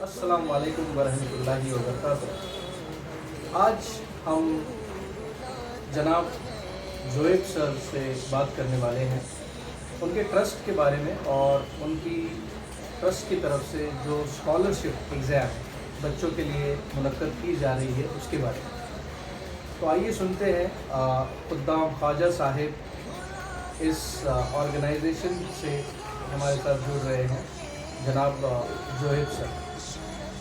السلام علیکم ورحمۃ اللہ وبرکاتہ۔ آج ہم جناب زویب سر سے بات کرنے والے ہیں ان کے ٹرسٹ کے بارے میں اور ان کی ٹرسٹ کی طرف سے جو اسکالرشپ ایگزام بچوں کے لیے منعقد کی جا رہی ہے اس کے بارے میں۔ تو آئیے سنتے ہیں خدام خواجہ صاحب اس آرگنائزیشن سے ہمارے ساتھ جڑ رہے ہیں، جناب زویب سر۔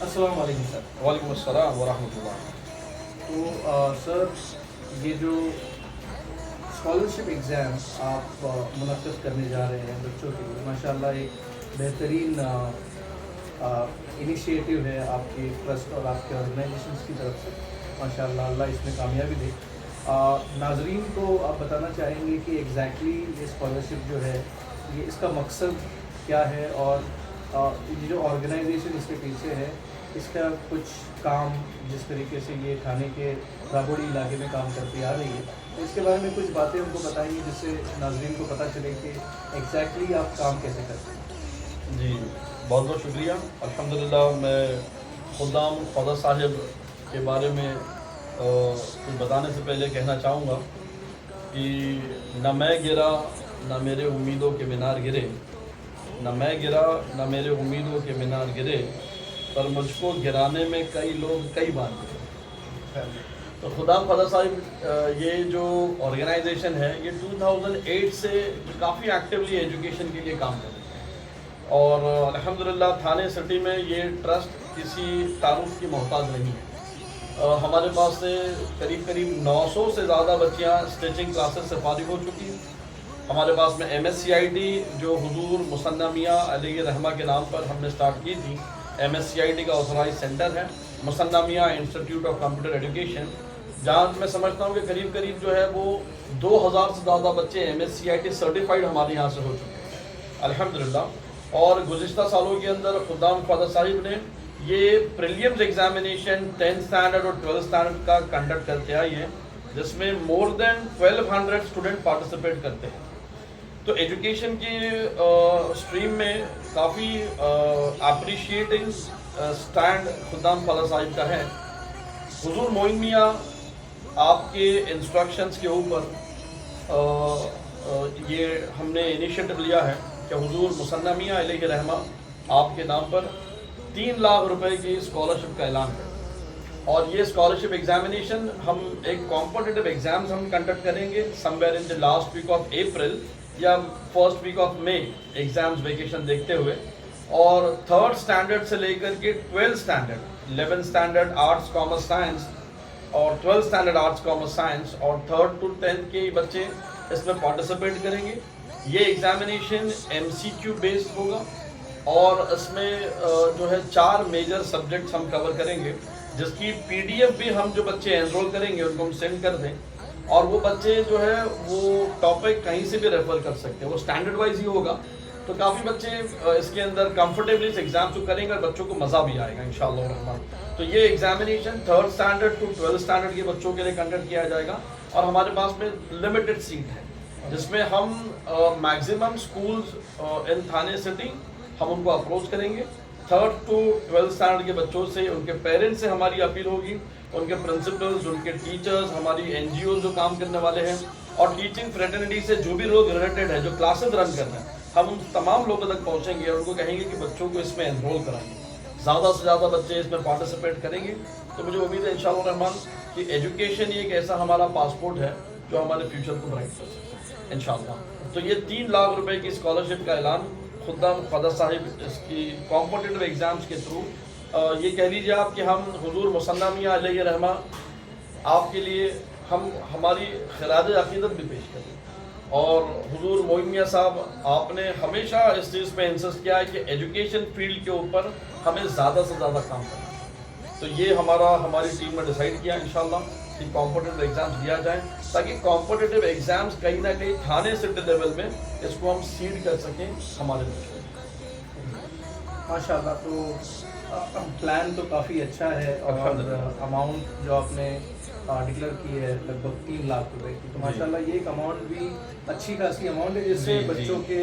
السلام علیکم سر۔ وعلیکم السلام ورحمۃ اللہ۔ تو سر، یہ جو اسکالرشپ ایگزام آپ منعقد کرنے جا رہے ہیں بچوں کے لیے، ماشاءاللہ ایک بہترین انیشیٹو ہے آپ کی ٹرسٹ اور آپ کے آرگنائزیشنس کی طرف سے، ماشاءاللہ اللہ اس میں کامیابی دے۔ ناظرین کو آپ بتانا چاہیں گے کہ ایگزیکٹلی یہ اسکالرشپ جو ہے یہ اس کا مقصد کیا ہے، اور یہ جو آرگنائزیشن اس کے پیچھے ہے اس کا کچھ کام جس طریقے سے یہ تھانے کے راگوڑی علاقے میں کام کرتی آ رہی ہے، اس کے بارے میں کچھ باتیں ہم کو بتائیں گے جس سے ناظرین کو پتہ چلے کہ ایگزیکٹلی آپ کام کیسے کرتے ہیں۔ جی بہت بہت شکریہ۔ الحمدللہ میں خدام خواجہ صاحب کے بارے میں کچھ بتانے سے پہلے کہنا چاہوں گا کہ نہ میں گرا نہ میرے امیدوں کے مینار گرے، نہ میں گرا نہ میرے امیدوں کے مینار گرے، پر مجھ کو گرانے میں کئی لوگ کئی بار گرے۔ تو خدام خواجہ صاحب یہ جو آرگنائزیشن ہے یہ 2008 سے کافی ایکٹیولی ایجوکیشن کے لیے کام کر رہی ہے، اور الحمدللہ تھانے سٹی میں یہ ٹرسٹ کسی تعارف کی محتاج نہیں ہے۔ ہمارے پاس سے قریب 900 سے زیادہ بچیاں اسٹیچنگ کلاسز سے فارغ ہو چکی ہیں۔ ہمارے پاس میں MSCIT جو حضور مثنیٰ میاں علیہ رحمہ کے نام پر ہم نے سٹارٹ کی تھی، MSCIT کا آتھورائز سینٹر ہے مثنیٰ میاں انسٹیٹیوٹ آف کمپیوٹر ایجوکیشن، جہاں میں سمجھتا ہوں کہ قریب جو ہے وہ 2000 سے زیادہ بچے MSCIT سرٹیفائڈ ہمارے یہاں سے ہو چکے ہیں الحمدللہ۔ اور گزشتہ سالوں کے اندر خدام خواجہ صاحب نے یہ پریلیمز ایگزامینیشن 10th اسٹینڈرڈ اور 12th اسٹینڈرڈ کا کنڈکٹ کرتے آئی ہے، جس میں more than 1200 اسٹوڈنٹ پارٹیسپیٹ کرتے ہیں۔ تو ایجوکیشن کی اسٹریم میں کافی اپریشیٹنگ اسٹینڈ خدام خواجہ صاحب کا ہے۔ حضور معین میاں آپ کے انسٹرکشنز کے اوپر یہ ہم نے انیشیٹو لیا ہے کہ حضور مثنیٰ میاں علیہ رحمہ آپ کے نام پر 3 لاکھ روپے کی اسکالرشپ کا اعلان ہے، اور یہ اسکالرشپ ایگزامینیشن ہم ایک کمپٹیٹیو ایگزامز ہم کنڈکٹ کریں گے somewhere in the last week of April یا first week of May, exams vacation دیکھتے ہوئے، اور 3rd اسٹینڈرڈ سے لے کر کے 12th standard 11th standard arts commerce science اور 12th standard arts commerce science اور 3rd to 10th کے بچے اس میں پارٹیسپیٹ کریں گے۔ یہ ایگزامینیشن MCQ بیسڈ ہوگا، اور اس میں جو ہے 4 میجر سبجیکٹس ہم کور کریں گے، جس کی PDF بھی ہم جو بچے انرول کریں گے ان کو ہم سینڈ کر دیں، اور وہ بچے جو ہے وہ ٹاپک کہیں سے بھی ریفر کر سکتے ہیں، وہ اسٹینڈرڈ وائز ہی ہوگا۔ تو کافی بچے اس کے اندر کمفرٹیبلی اس ایگزام کو کریں گے اور بچوں کو مزہ بھی آئے گا انشاءاللہ الرحمن۔ تو یہ examination 3rd standard to 12th standard کے بچوں کے لیے کنڈکٹ کیا جائے گا، اور ہمارے پاس میں لمیٹڈ سیٹ ہے، جس میں ہم میکزیمم اسکولز ان تھانے سٹی ہم ان کو اپروچ کریں گے۔ 3rd to 12th اسٹینڈرڈ کے بچوں سے، ان کے پیرنٹس سے ہماری اپیل ہوگی، ان کے پرنسپلز، ان کے ٹیچرز، ہماری NGOز جو کام کرنے والے ہیں، اور ٹیچنگ فریٹرنٹی سے جو بھی لوگ ریلیٹڈ ہے جو کلاسز رن کر رہے ہیں، ہم ان تمام لوگوں تک پہنچیں گے اور ان کو کہیں گے کہ بچوں کو اس میں انرول کرائیں گے، زیادہ سے زیادہ بچے اس میں پارٹیسپیٹ کریں گے۔ تو مجھے امید ہے انشاءاللہ الرحمن کہ ایجوکیشن ایک ایسا ہمارا پاسپورٹ ہے جو ہمارے فیوچر کو برائٹ کر سکتا ہے انشاءاللہ۔ تو یہ 3 لاکھ روپے کی اسکالرشپ کا اعلان خدام خواجہ صاحب اس کی کمپٹیٹیو ایگزامز کے تھرو، یہ کہہ لیجیے آپ کہ ہم حضور مثنیٰ میاں علیہ رحمہ آپ کے لیے ہم ہماری خراج عقیدت بھی پیش کریں، اور حضور معین میاں صاحب آپ نے ہمیشہ اس چیز پہ انسسٹ کیا ہے کہ ایجوکیشن فیلڈ کے اوپر ہمیں زیادہ سے زیادہ کام کرنا ہے۔ تو یہ ہماری ٹیم نے ڈیسائیڈ کیا انشاءاللہ کہ کمپٹیٹیو ایگزامز دیا جائیں، تاکہ کمپٹیٹیو ایگزامز کہیں نہ کہیں تھانے سٹی لیول میں اس کو ہم سیڈ کر سکیں ہمارے بچوں۔ ماشاءاللہ، تو پلان تو کافی اچھا ہے، اور اماؤنٹ جو آپ نے ڈکلیئر کی ہے لگ بھگ 3 لاکھ روپے کی، تو ماشاءاللہ یہ ایک اماؤنٹ بھی اچھی خاصی اماؤنٹ ہے، جس سے بچوں کے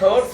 3rd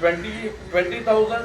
20,000